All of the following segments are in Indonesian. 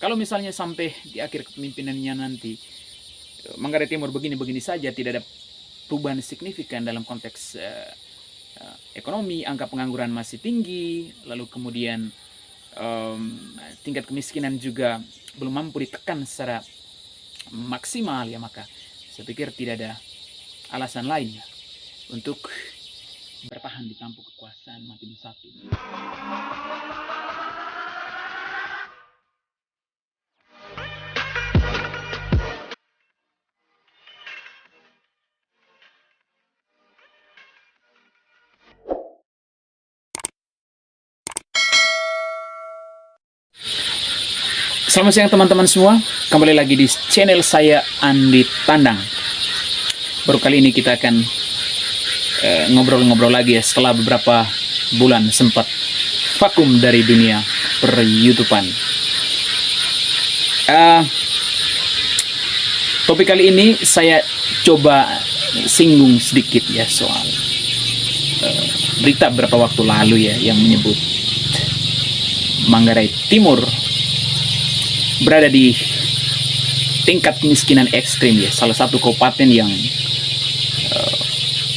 Kalau misalnya sampai di akhir kepemimpinannya nanti, Manggarai Timur begini-begini saja, tidak ada perubahan signifikan dalam konteks ekonomi, angka pengangguran masih tinggi, lalu kemudian tingkat kemiskinan juga belum mampu ditekan secara maksimal, ya maka saya pikir tidak ada alasan lain untuk bertahan di tampuk kekuasaan makin satu. Selamat siang teman-teman semua, kembali lagi di channel saya Andi Tandang. Baru kali ini kita akan ngobrol-ngobrol lagi ya, setelah beberapa bulan sempat vakum dari dunia per-YouTubean. Topik kali ini saya coba singgung sedikit ya soal berita beberapa waktu lalu ya yang menyebut Manggarai Timur berada di tingkat kemiskinan ekstrim ya, salah satu kabupaten yang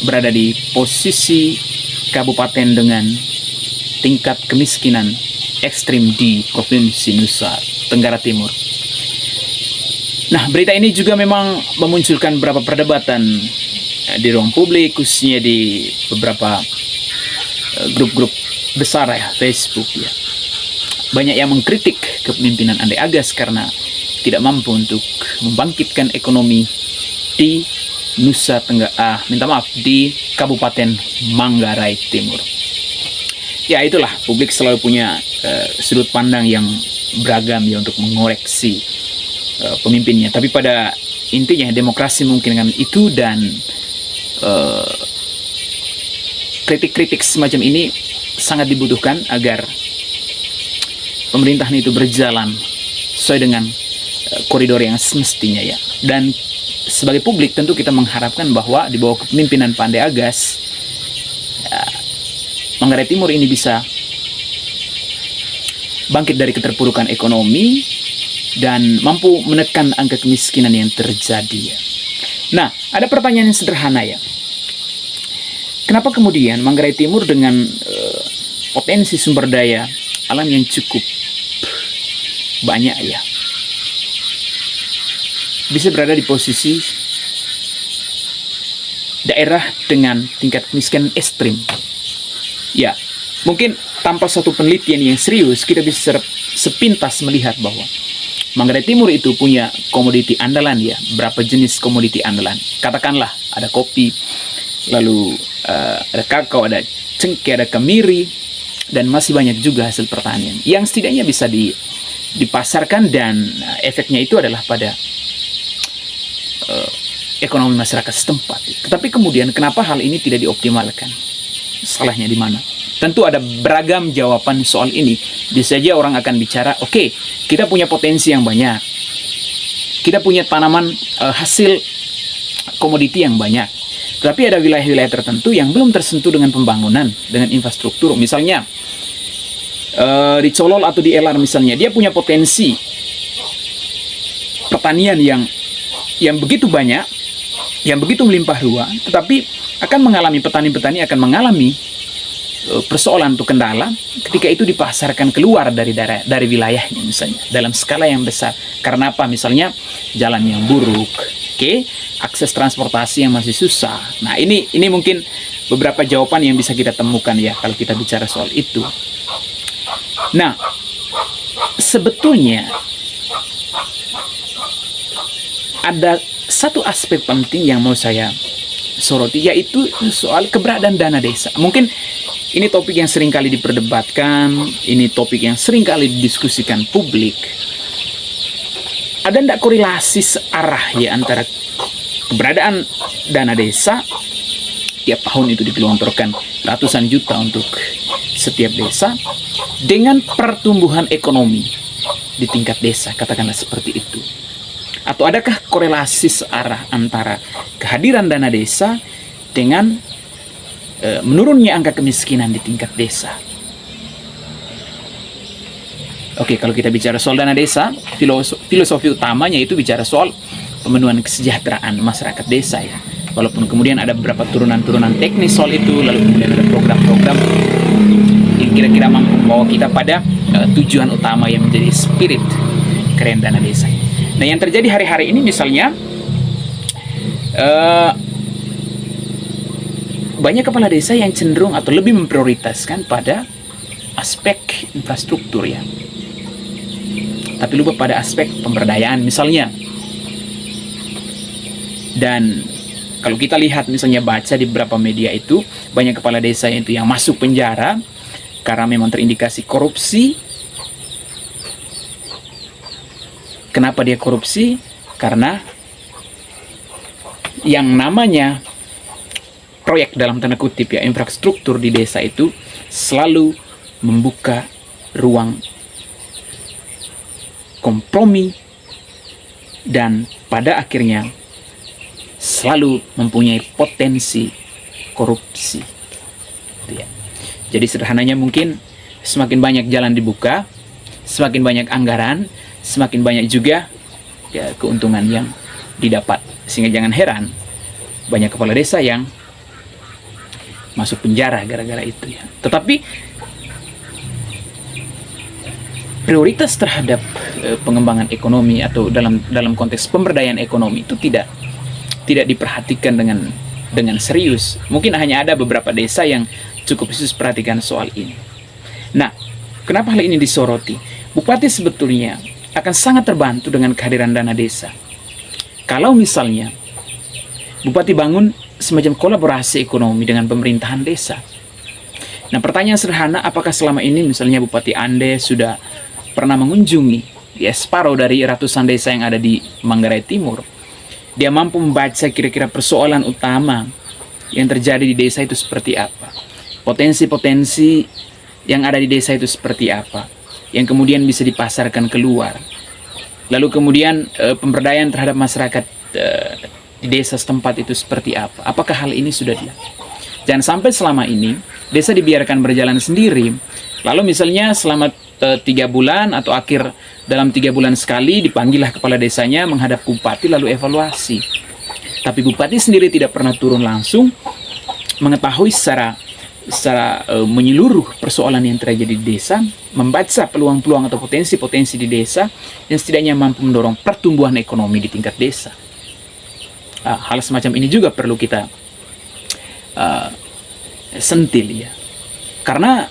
berada di posisi kabupaten dengan tingkat kemiskinan ekstrim di Provinsi Nusa Tenggara Timur. Nah, berita ini juga memang memunculkan beberapa perdebatan di ruang publik, khususnya di beberapa grup-grup besar ya, Facebook ya. Banyak yang mengkritik kepemimpinan Andi Agas karena tidak mampu untuk membangkitkan ekonomi di Nusa Tenggara, di Kabupaten Manggarai Timur. Ya itulah, publik selalu punya sudut pandang yang beragam ya untuk mengoreksi pemimpinnya. Tapi pada intinya demokrasi memungkinkan itu, dan kritik-kritik semacam ini sangat dibutuhkan agar pemerintahan itu berjalan sesuai dengan koridor yang semestinya ya. Dan sebagai publik tentu kita mengharapkan bahwa di bawah kepemimpinan Pak Andi Agas, Manggarai Timur ini bisa bangkit dari keterpurukan ekonomi dan mampu menekan angka kemiskinan yang terjadi ya. Nah, ada pertanyaan yang sederhana ya. Kenapa kemudian Manggarai Timur dengan potensi sumber daya alam yang cukup banyak ya, bisa berada di posisi daerah dengan tingkat kemiskinan ekstrim? Ya, mungkin tanpa satu penelitian yang serius kita bisa sepintas melihat bahwa Manggarai Timur itu punya komoditi andalan ya. Berapa jenis komoditi andalan? Katakanlah ada kopi, lalu ada kakao, ada cengkeh, ada kemiri, dan masih banyak juga hasil pertanian yang setidaknya bisa dipasarkan, dan efeknya itu adalah pada ekonomi masyarakat setempat. Tetapi kemudian kenapa hal ini tidak dioptimalkan? Salahnya di mana? Tentu ada beragam jawaban soal ini. Bisa saja orang akan bicara, oke, kita punya potensi yang banyak, kita punya tanaman hasil komoditi yang banyak, tapi ada wilayah-wilayah tertentu yang belum tersentuh dengan pembangunan, dengan infrastruktur. Misalnya di Colol atau di Elar misalnya, dia punya potensi pertanian yang begitu banyak, yang begitu melimpah ruah, tetapi petani-petani akan mengalami persoalan atau kendala ketika itu dipasarkan keluar dari wilayahnya misalnya dalam skala yang besar. Karena apa? Misalnya jalan yang buruk, akses transportasi yang masih susah. Nah, ini mungkin beberapa jawaban yang bisa kita temukan ya kalau kita bicara soal itu. Nah, sebetulnya ada satu aspek penting yang mau saya soroti, yaitu soal keberadaan dana desa. Mungkin ini topik yang sering kali diperdebatkan, ini topik yang sering kali didiskusikan publik. Ada tidak korelasi searah ya antara keberadaan dana desa, tiap tahun itu digelontorkan ratusan juta untuk setiap desa, dengan pertumbuhan ekonomi di tingkat desa, katakanlah seperti itu. Atau adakah korelasi searah antara kehadiran dana desa dengan menurunnya angka kemiskinan di tingkat desa? Oke, kalau kita bicara soal dana desa, filosofi utamanya itu bicara soal pemenuhan kesejahteraan masyarakat desa ya. Walaupun kemudian ada beberapa turunan-turunan teknis soal itu, lalu kemudian ada program-program yang kira-kira mampu membawa kita pada tujuan utama yang menjadi spirit keren dana desa. Nah, yang terjadi hari-hari ini misalnya banyak kepala desa yang cenderung atau lebih memprioritaskan pada aspek infrastruktur ya, tapi lupa pada aspek pemberdayaan misalnya. Dan kalau kita lihat misalnya baca di beberapa media itu, banyak kepala desa itu yang masuk penjara karena memang terindikasi korupsi. Kenapa dia korupsi? Karena yang namanya proyek dalam tanda kutip ya, infrastruktur di desa itu selalu membuka ruang kompromi dan pada akhirnya selalu mempunyai potensi korupsi. Ya. Jadi sederhananya mungkin semakin banyak jalan dibuka, semakin banyak anggaran, semakin banyak juga ya, keuntungan yang didapat. Sehingga jangan heran banyak kepala desa yang masuk penjara gara-gara itu ya. Tetapi prioritas terhadap pengembangan ekonomi atau dalam konteks pemberdayaan ekonomi itu tidak diperhatikan dengan serius. Mungkin hanya ada beberapa desa yang cukup khusus perhatikan soal ini. Nah, kenapa hal ini disoroti? Bupati sebetulnya akan sangat terbantu dengan kehadiran dana desa. Kalau misalnya Bupati bangun semacam kolaborasi ekonomi dengan pemerintahan desa. Nah, pertanyaan sederhana, apakah selama ini misalnya Bupati Ande sudah pernah mengunjungi ya separuh dari ratusan desa yang ada di Manggarai Timur? Dia mampu membaca kira-kira persoalan utama yang terjadi di desa itu seperti apa, potensi-potensi yang ada di desa itu seperti apa, yang kemudian bisa dipasarkan keluar. Lalu kemudian pemberdayaan terhadap masyarakat di desa setempat itu seperti apa. Apakah hal ini sudah dilakukan? Jangan sampai selama ini desa dibiarkan berjalan sendiri, lalu misalnya selama 3 bulan atau akhir dalam 3 bulan sekali dipanggillah kepala desanya menghadap bupati lalu evaluasi. Tapi bupati sendiri tidak pernah turun langsung mengetahui secara menyeluruh persoalan yang terjadi di desa, membaca peluang-peluang atau potensi-potensi di desa yang setidaknya mampu mendorong pertumbuhan ekonomi di tingkat desa. Hal semacam ini juga perlu kita sentil ya. Karena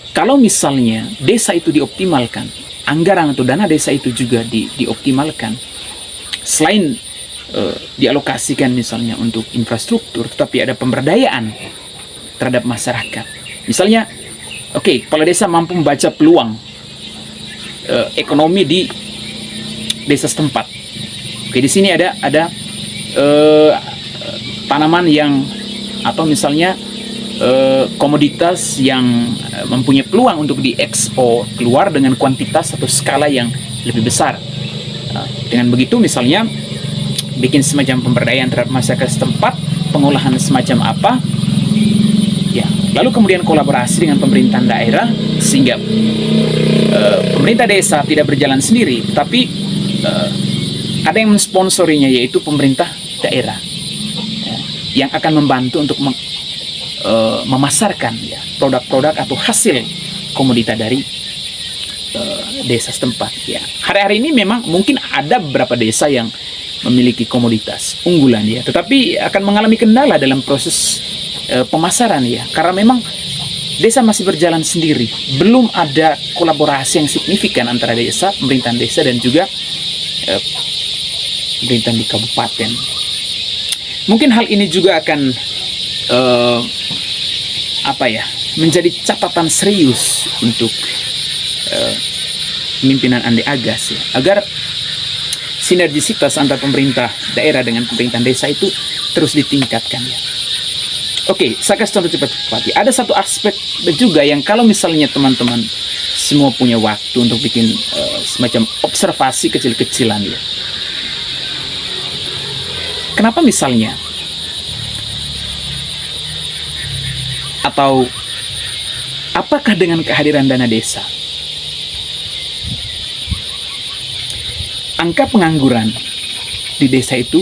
kalau misalnya desa itu dioptimalkan, anggaran atau dana desa itu juga dioptimalkan, selain dialokasikan misalnya untuk infrastruktur, tetapi ada pemberdayaan terhadap masyarakat. Misalnya, kepala desa mampu membaca peluang ekonomi di desa setempat. Di sini ada tanaman yang atau misalnya komoditas yang mempunyai peluang untuk diekspor keluar dengan kuantitas atau skala yang lebih besar. Dengan begitu misalnya bikin semacam pemberdayaan terhadap masyarakat setempat, pengolahan semacam apa, ya. Lalu kemudian kolaborasi dengan pemerintahan daerah sehingga pemerintah desa tidak berjalan sendiri, tapi ada yang mensponsorinya yaitu pemerintah daerah yang akan membantu untuk memasarkan ya produk-produk atau hasil komoditas dari desa setempat ya. Hari-hari ini memang mungkin ada beberapa desa yang memiliki komoditas unggulan ya, tetapi akan mengalami kendala dalam proses pemasaran ya, karena memang desa masih berjalan sendiri, belum ada kolaborasi yang signifikan antara desa, pemerintahan desa dan juga pemerintahan di kabupaten. Mungkin hal ini juga akan menjadi catatan serius untuk pimpinan Ande Agas ya, agar sinergisitas antara pemerintah daerah dengan pemerintahan desa itu terus ditingkatkan ya. Saya kasih contoh cepat-cepat. Ada satu aspek juga yang kalau misalnya teman-teman semua punya waktu untuk bikin semacam observasi kecil-kecilan ya. Kenapa misalnya atau apakah dengan kehadiran dana desa angka pengangguran di desa itu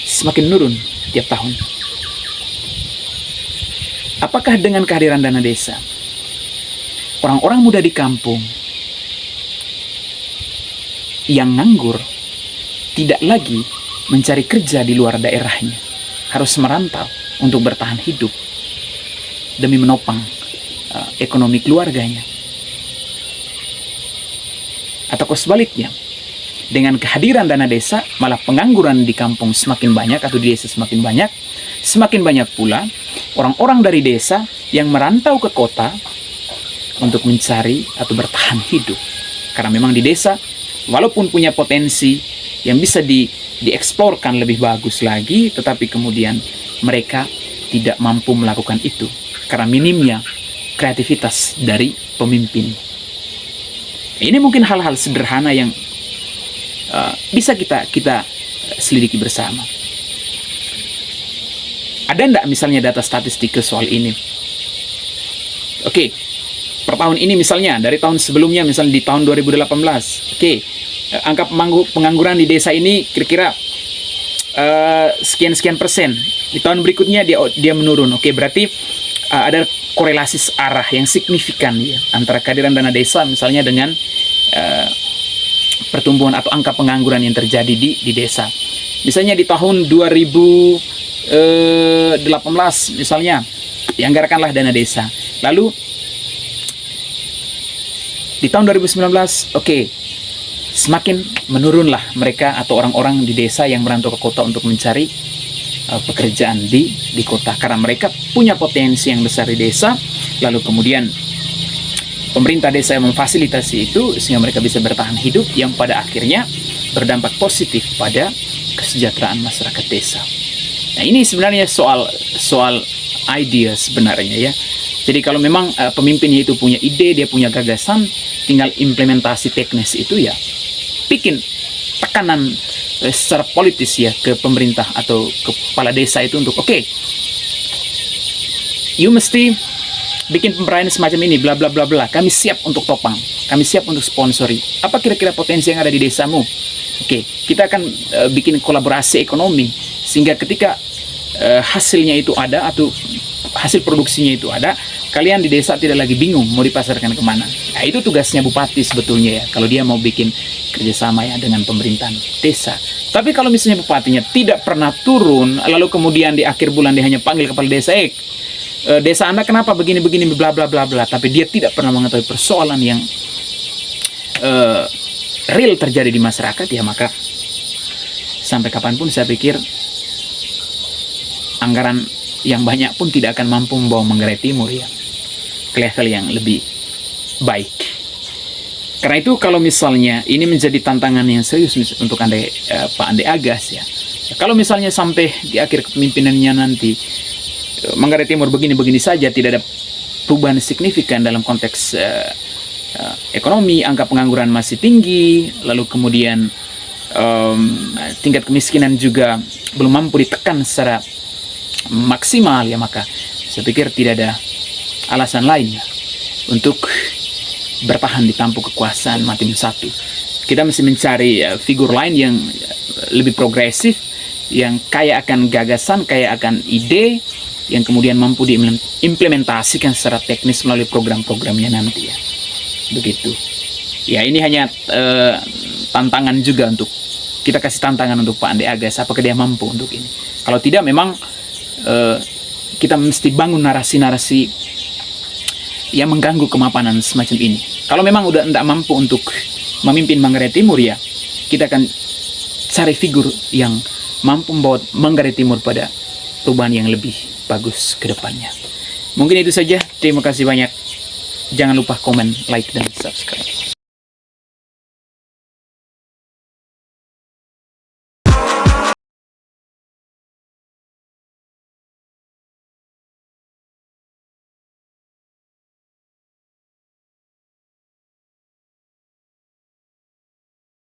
semakin menurun tiap tahun. Apakah dengan kehadiran dana desa, orang-orang muda di kampung yang nganggur tidak lagi mencari kerja di luar daerahnya, harus merantau untuk bertahan hidup demi menopang ekonomi keluarganya? Atau sebaliknya, dengan kehadiran dana desa, malah pengangguran di kampung semakin banyak atau di desa semakin banyak pula orang-orang dari desa yang merantau ke kota untuk mencari atau bertahan hidup. Karena memang di desa, walaupun punya potensi yang bisa dieksplorkan lebih bagus lagi, tetapi kemudian mereka tidak mampu melakukan itu karena minimnya kreativitas dari pemimpin. Ini mungkin hal-hal sederhana yang bisa kita selidiki bersama. Ada enggak misalnya data statistik ke soal ini? Oke, per tahun ini misalnya, dari tahun sebelumnya, misalnya di tahun 2018, angka pengangguran di desa ini kira-kira sekian persen. Di tahun berikutnya dia menurun. Oke, berarti ada korelasi arah yang signifikan ya, antara kehadiran dana desa misalnya dengan pertumbuhan atau angka pengangguran yang terjadi di desa. Misalnya di tahun 2018 misalnya dianggarkanlah dana desa. Lalu di tahun 2019, semakin menurunlah mereka atau orang-orang di desa yang merantau ke kota untuk mencari pekerjaan di kota, karena mereka punya potensi yang besar di desa. Lalu kemudian pemerintah desa yang memfasilitasi itu sehingga mereka bisa bertahan hidup, yang pada akhirnya berdampak positif pada kesejahteraan masyarakat desa. Nah, ini sebenarnya soal idea sebenarnya ya. Jadi kalau memang pemimpinnya itu punya ide, dia punya gagasan, tinggal implementasi teknis itu ya, bikin tekanan secara politis ya ke pemerintah atau ke kepala desa itu untuk you mesti bikin pemperayaan semacam ini, bla bla bla bla. Kami siap untuk topang, kami siap untuk sponsori. Apa kira-kira potensi yang ada di desamu? Kita akan bikin kolaborasi ekonomi sehingga ketika hasilnya itu ada atau hasil produksinya itu ada, kalian di desa tidak lagi bingung mau dipasarkan kemana. Nah, itu tugasnya bupati sebetulnya ya, kalau dia mau bikin kerjasama ya dengan pemerintahan desa. Tapi kalau misalnya bupatinya tidak pernah turun, lalu kemudian di akhir bulan dia hanya panggil kepala desa, desa Anda kenapa begini-begini bla bla bla bla, tapi dia tidak pernah mengetahui persoalan yang real terjadi di masyarakat, ya maka sampai kapanpun saya pikir anggaran yang banyak pun tidak akan mampu membawa Manggarai Timur ya ke level yang lebih baik. Karena itu kalau misalnya ini menjadi tantangan yang serius untuk Pak Ande Agas ya, kalau misalnya sampai di akhir kepemimpinannya nanti Manggarai Timur begini-begini saja, tidak ada perubahan signifikan dalam konteks ekonomi, angka pengangguran masih tinggi, lalu kemudian tingkat kemiskinan juga belum mampu ditekan secara maksimal, ya maka saya pikir tidak ada alasan lain untuk bertahan di tampuk kekuasaan Matim satu. Kita mesti mencari figur lain yang lebih progresif, yang kaya akan gagasan, kaya akan ide, yang kemudian mampu diimplementasikan secara teknis melalui program-programnya nanti ya. Begitu. Ya, ini hanya tantangan juga untuk kita kasih tantangan untuk Pak Ande Agas, apakah dia mampu untuk ini. Kalau tidak, memang kita mesti bangun narasi-narasi yang mengganggu kemapanan semacam ini. Kalau memang udah tidak mampu untuk memimpin Manggarai Timur, ya kita akan cari figur yang mampu membawa Manggarai Timur pada perubahan yang lebih bagus ke depannya. Mungkin itu saja. Terima kasih banyak. Jangan lupa komen, like, dan subscribe.